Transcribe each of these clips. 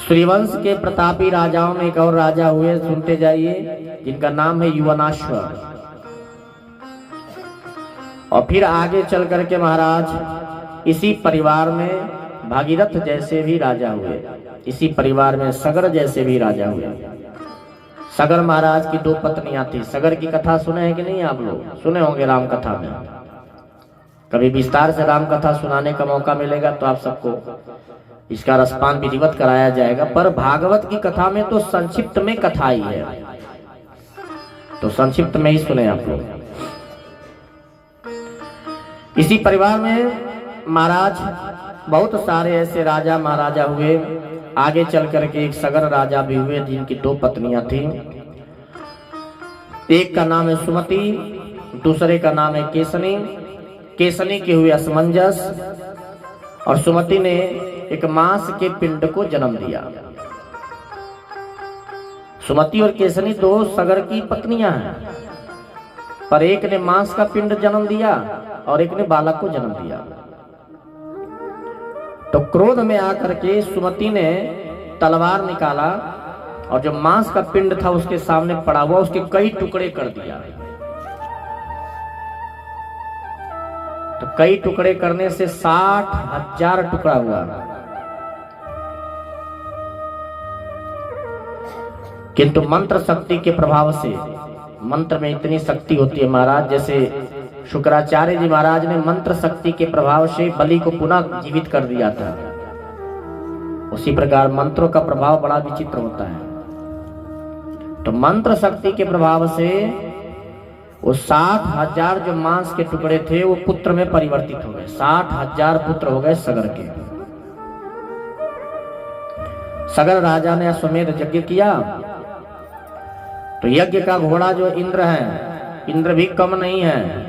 सूर्यवंश के प्रतापी राजाओं में एक और राजा हुए, सुनते जाइए, जिनका नाम है युवनाश्वर। और फिर आगे चल करके महाराज इसी परिवार में भागीरथ जैसे भी राजा हुए, इसी परिवार में सगर जैसे भी राजा हुए। सगर महाराज की दो पत्नियां थी। सगर की कथा सुने हैं कि नहीं आप लोग? सुने होंगे राम कथा में। कभी विस्तार से राम कथा सुनाने का मौका मिलेगा तो आप सबको इसका रसपान विधिवत कराया जाएगा। पर भागवत की कथा में तो संक्षिप्त में कथा ही है, तो संक्षिप्त में ही सुने आप लोग। इसी परिवार में महाराज बहुत सारे ऐसे राजा महाराजा हुए। आगे चल करके एक सगर राजा भी हुए, जिनकी दो पत्नियां थीं। एक का नाम है सुमति, दूसरे का नाम है केसनी। केसनी के हुए असमंजस, और सुमति ने एक मांस के पिंड को जन्म दिया। सुमति और केसनी दो सगर की पत्नियां हैं, पर एक ने मांस का पिंड जन्म दिया और एक ने बालक को जन्म दिया। तो क्रोध में आकर के सुमति ने तलवार निकाला और जो मांस का पिंड था उसके सामने पड़ा हुआ, उसके कई टुकड़े कर दिया। तो कई टुकड़े करने से 60,000 टुकड़ा हुआ। किंतु मंत्र शक्ति के प्रभाव से, मंत्र में इतनी शक्ति होती है महाराज, जैसे शुक्राचार्य जी महाराज ने मंत्र शक्ति के प्रभाव से बलि को पुनः जीवित कर दिया था, उसी प्रकार मंत्रों का प्रभाव बड़ा विचित्र होता है। तो मंत्र शक्ति के प्रभाव से वो 60,000 जो मांस के टुकड़े थे वो पुत्र में परिवर्तित हो गए। 60,000 पुत्र हो गए सगर के। सगर राजा ने अश्वमेध यज्ञ किया। तो यज्ञ का घोड़ा जो इंद्र है, इंद्र भी कम नहीं है।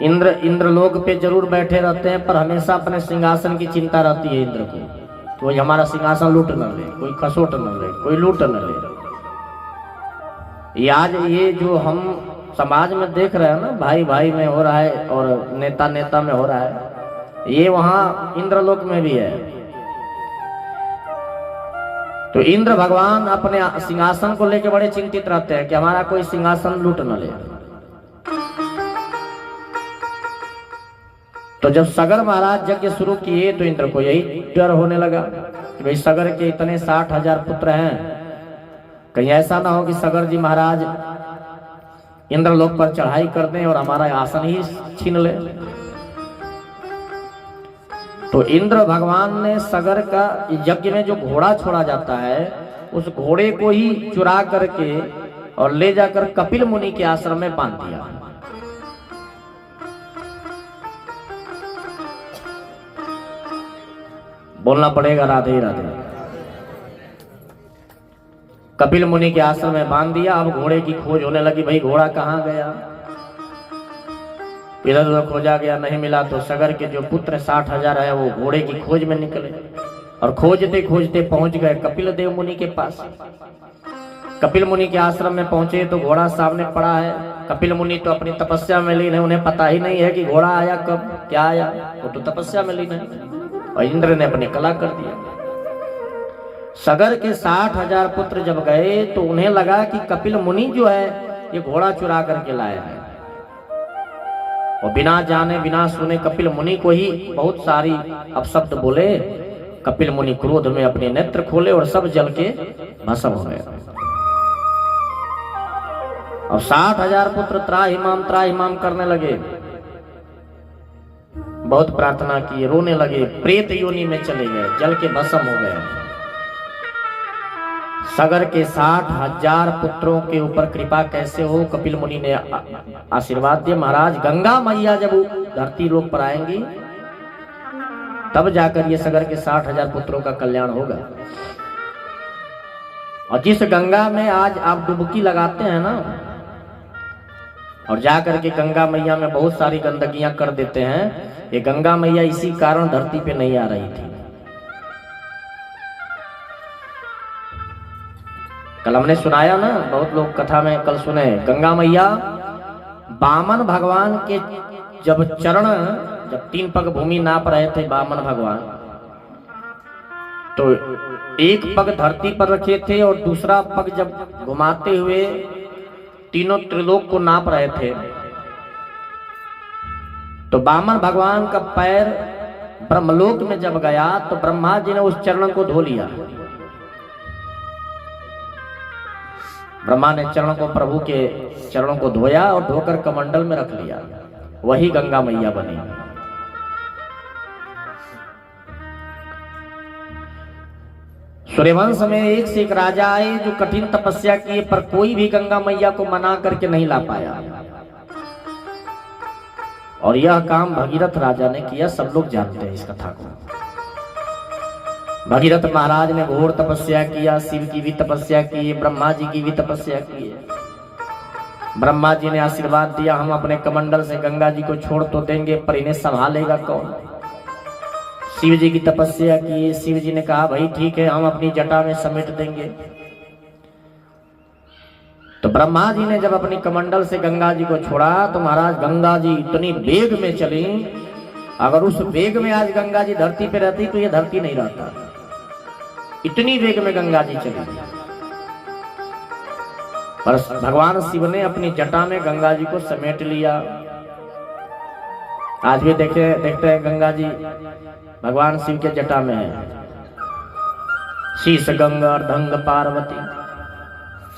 इंद्रलोक पे जरूर बैठे रहते हैं, पर हमेशा अपने सिंहासन की चिंता रहती है इंद्र को, तो कोई हमारा सिंहासन लूट न ले, कोई खसोट न ले, कोई लूट न ले। ये आज ये जो हम समाज में देख रहे हैं ना, भाई भाई में हो रहा है और नेता नेता में हो रहा है, ये वहां इंद्रलोक में भी है। तो इंद्र भगवान अपने सिंहासन को लेकर बड़े चिंतित रहते हैं कि हमारा कोई सिंहासन लूट न ले। तो जब सगर महाराज यज्ञ शुरू किए तो इंद्र को यही डर होने लगा कि भाई सगर के इतने 60,000 पुत्र हैं, कहीं ऐसा ना हो कि सगर जी महाराज इंद्रलोक पर चढ़ाई कर दें और हमारा आसन ही छीन ले। तो इंद्र भगवान ने सगर का यज्ञ में जो घोड़ा छोड़ा जाता है, उस घोड़े को ही चुरा करके और ले जाकर कपिल मुनि के आश्रम में बांध दिया। बोलना पड़ेगा राधे राधे। कपिल मुनि के आश्रम में बांध दिया। अब घोड़े की खोज होने लगी, भाई घोड़ा कहाँ गया। इधर उधर खोजा गया, नहीं मिला। तो सगर के जो पुत्र 60,000 है वो घोड़े की खोज में निकले और खोजते खोजते पहुंच गए कपिल देव मुनि के पास। कपिल मुनि के आश्रम में पहुंचे तो घोड़ा सामने पड़ा है। कपिल मुनि तो अपनी तपस्या में लीन है, उन्हें पता ही नहीं है कि घोड़ा आया कब, क्या आया, वो तो तपस्या में लीन है। और इंद्र ने अपनी कला कर दिया। सगर के 60,000 पुत्र जब गए तो उन्हें लगा कि कपिल मुनि जो है ये घोड़ा चुरा करके लाए हैं, और बिना जाने बिना सुने कपिल मुनि को ही बहुत सारी अपशब्द बोले। कपिल मुनि क्रोध में अपने नेत्र खोले और सब जल के भस्म हो गए। और 60,000 पुत्र त्राहिमाम करने लगे, बहुत प्रार्थना की, रोने लगे, प्रेत योनि में चले गए, जल के भस्म हो गए। सगर के 60,000 पुत्रों के ऊपर कृपा कैसे हो? कपिल मुनि ने आशीर्वाद दिया, महाराज गंगा मैया जब धरती लोक पर आएंगी तब जाकर ये सगर के 60,000 पुत्रों का कल्याण होगा। और जिस गंगा में आज आप डुबकी लगाते हैं ना, और जाकर के गंगा मैया में बहुत सारी गंदगियां कर देते हैं, ये गंगा मैया इसी कारण धरती पे नहीं आ रही थी। कल हमने सुनाया ना, बहुत लोग कथा में कल सुने, गंगा मैया वामन भगवान के जब चरण, जब 3 पग भूमि नाप रहे थे वामन भगवान, तो एक पग धरती पर रखे थे और दूसरा पग जब घुमाते हुए तीनों त्रिलोक को नाप रहे थे, तो वामन भगवान का पैर ब्रह्मलोक में जब गया तो ब्रह्मा जी ने उस चरण को धो लिया। ब्रह्मा ने चरणों को, प्रभु के चरणों को धोया और धोकर कमंडल में रख लिया। वही गंगा मैया बनी। सूर्यवंश में एक से एक राजा आए जो कठिन तपस्या किए, पर कोई भी गंगा मैया को मना करके नहीं ला पाया। और यह काम भगीरथ राजा ने किया। सब लोग जानते हैं इस कथा को। भगीरथ महाराज ने घोर तपस्या किया, शिव की भी तपस्या की, ब्रह्मा जी की भी तपस्या की। ब्रह्मा जी ने आशीर्वाद दिया, हम अपने कमंडल से गंगा जी को छोड़ तो देंगे, पर इन्हें संभालेगा कौन। शिव जी की तपस्या की। शिव जी ने कहा भाई ठीक है, हम अपनी जटा में समेट देंगे। तो ब्रह्मा जी ने जब अपनी कमंडल से गंगा जी को छोड़ा तो महाराज गंगा जी इतनी वेग में चली, अगर उस वेग में आज गंगा जी धरती पे रहती तो ये धरती नहीं रहता। इतनी वेग में गंगा जी चली। पर भगवान शिव ने अपनी जटा में गंगा जी को समेट लिया। आज भी देखते हैं गंगा जी भगवान शिव के जटा में है। शीश गंगा अर्धंग पार्वती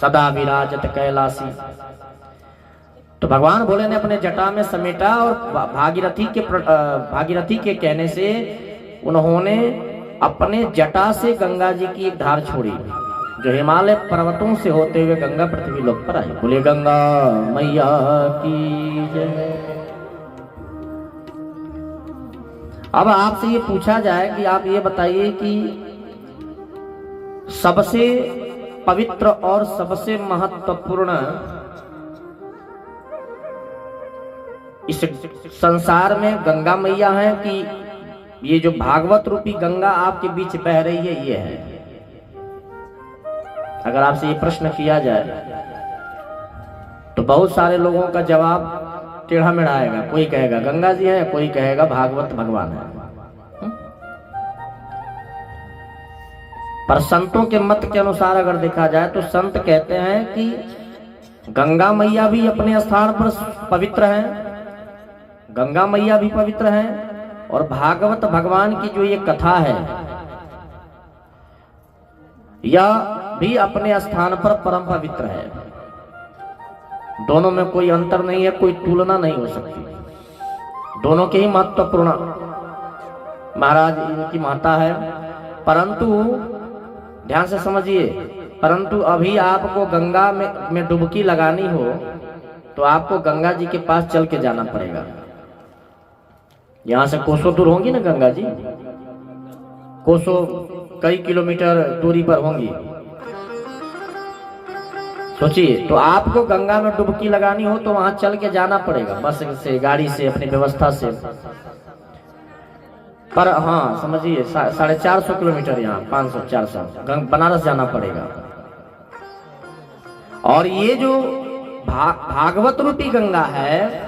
सदा विराजत कैलासी। तो भगवान भोले ने अपने जटा में समेटा और भागीरथी के कहने से उन्होंने अपने जटा से गंगा जी की एक धार छोड़ी, जो हिमालय पर्वतों से होते हुए गंगा पृथ्वी लोक पर आई। बोले गंगा मैया की जय। अब आपसे ये पूछा जाए कि आप ये बताइए कि सबसे पवित्र और सबसे महत्वपूर्ण इस संसार में गंगा मैया है कि ये जो भागवत रूपी गंगा आपके बीच बह रही है ये है? अगर आपसे ये प्रश्न किया जाए तो बहुत सारे लोगों का जवाब टेढ़ा मेढ़ा आएगा। कोई कहेगा गंगा जी है, कोई कहेगा भागवत भगवान है। पर संतों के मत के अनुसार अगर देखा जाए तो संत कहते हैं कि गंगा मैया भी अपने स्थान पर पवित्र है, गंगा मैया भी पवित्र है, और भागवत भगवान की जो ये कथा है यह भी अपने स्थान पर परम पवित्र है। दोनों में कोई अंतर नहीं है, कोई तुलना नहीं हो सकती। दोनों के ही महत्वपूर्ण महाराज इनकी माता है। परंतु ध्यान से समझिए, परंतु अभी आपको गंगा में डुबकी लगानी हो तो आपको गंगा जी के पास चल के जाना पड़ेगा। यहां से कोसों दूर होंगी ना गंगा जी, कोसों कई किलोमीटर दूरी पर होंगी। सोचिए, तो आपको गंगा में डुबकी लगानी हो तो वहां चल के जाना पड़ेगा, बस से, गाड़ी से, अपनी व्यवस्था से। पर हाँ समझिए 450 किलोमीटर, यहाँ 500-400 बनारस जाना पड़ेगा। और ये जो भागवत रूपी गंगा है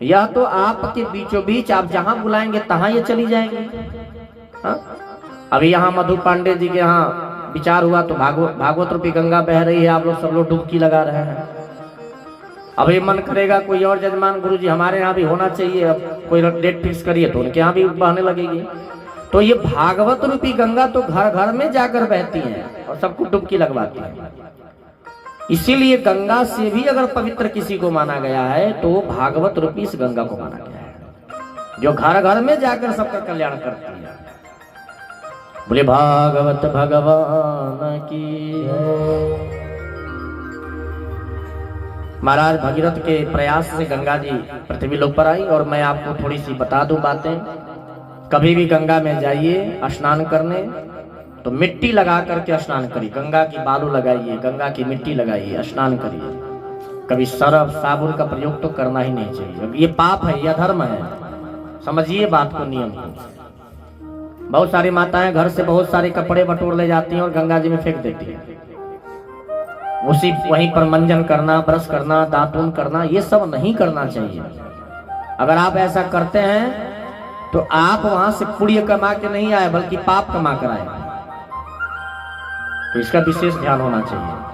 यह तो आपके बीचों बीच, आप जहां बुलाएंगे तहां ये चली जाएंगी। हाँ? अभी यहाँ मधु पांडे जी के यहाँ विचार हुआ तो भागवत रूपी गंगा बह रही है, आप लोग सब लोग डुबकी लगा रहे हैं। अभी मन करेगा कोई और जजमान गुरु जी हमारे यहाँ भी होना चाहिए, अब कोई डेट फिक्स करिए तो उनके यहाँ भी बहने लगेगी। तो ये भागवत रूपी गंगा तो घर घर में जाकर बहती है और सबको डुबकी लगवाती है। इसीलिए गंगा से भी अगर पवित्र किसी को माना गया है तो भागवत रूपी इस गंगा को माना गया है, जो घर घर में जाकर सबका कल्याण करती है। बोले भागवत भगवान की। महाराज भगीरथ के प्रयास से गंगा जी पृथ्वी लोक पर आई। और मैं आपको थोड़ी सी बता दूं बातें। कभी भी गंगा में जाइए स्नान करने तो मिट्टी लगा करके स्नान करिए। गंगा की बालू लगाइए, गंगा की मिट्टी लगाइए, स्नान करिए। कभी सरफ साबुन का प्रयोग तो करना ही नहीं चाहिए, ये पाप है, यह धर्म है। समझिए बात को, नियम को। बहुत सारी माताएं घर से बहुत सारे कपड़े बटोर ले जाती हैं और गंगा जी में फेंक देती हैं। उसी वहीं पर मंजन करना, ब्रश करना, दातून करना, ये सब नहीं करना चाहिए। अगर आप ऐसा करते हैं तो आप वहां से पुण्य कमा के नहीं आए बल्कि पाप कमा कर आए। तो इसका विशेष ध्यान होना चाहिए।